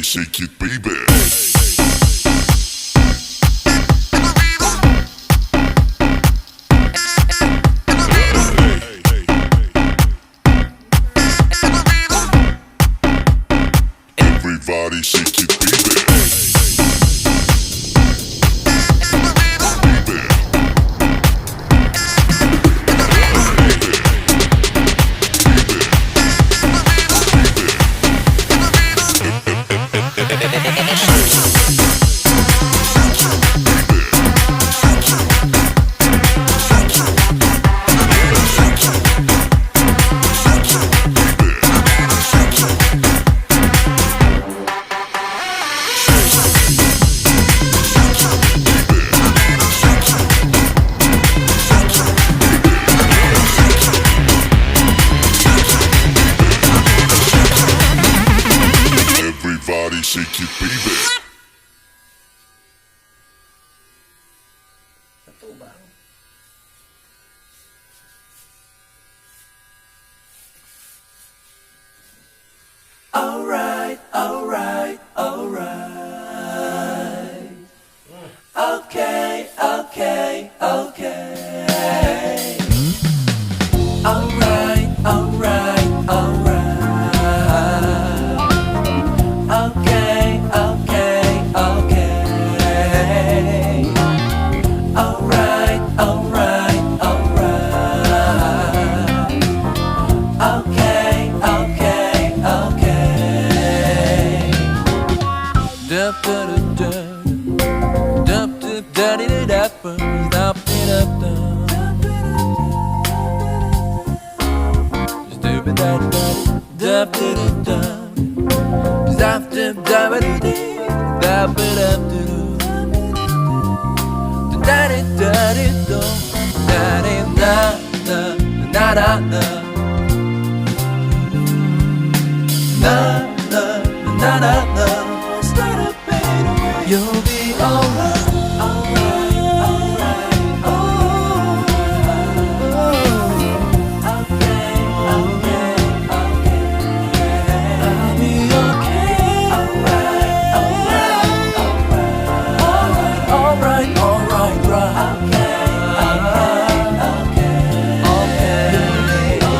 shake it, baby. Everybody shake it, baby. Everybody shake it, baby. Alright, alright, alright. Okay, okay, okay. Alright, alright, alright. Okay, okay, okay. Alright, alright, alright. Okay, okay, okay. Dup da da da, dup da da da da, dup da da da. Stupid da da, dup da da da, dup da da da da, dup da da da. Da da da da, da da da da da da. Na na na na na, start up, baby. You'll be alright, alright, alright, oh. Okay, okay, okay. I'll be okay. Alright, alright, alright, alright, alright, alright, right. Okay, okay, okay.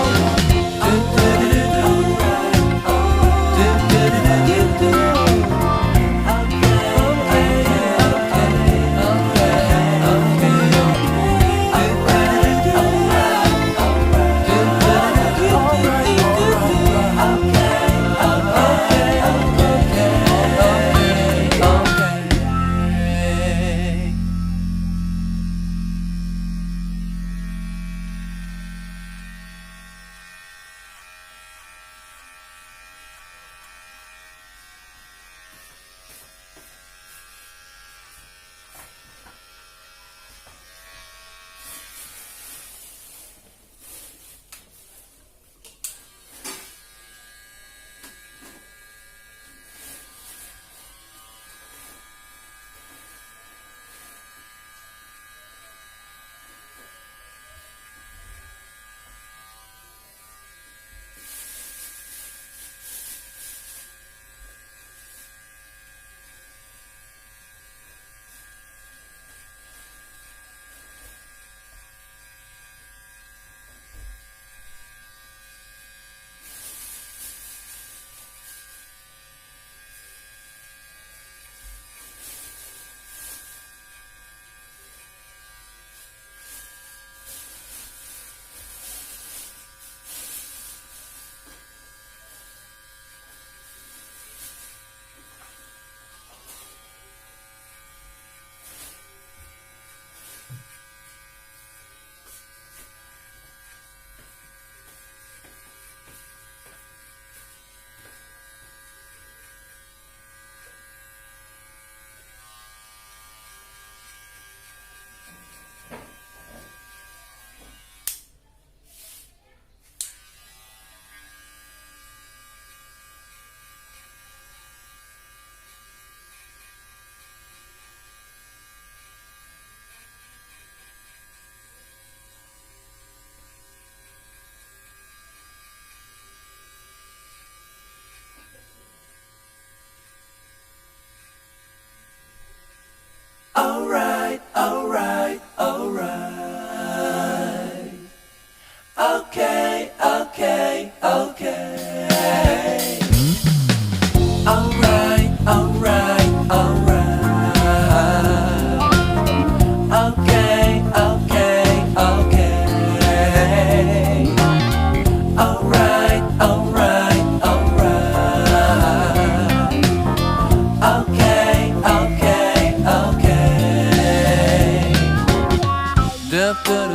Da da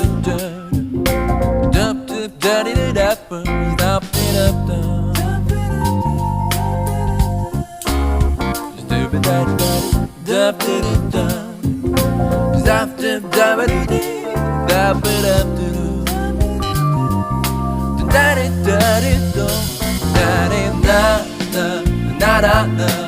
da da da da da da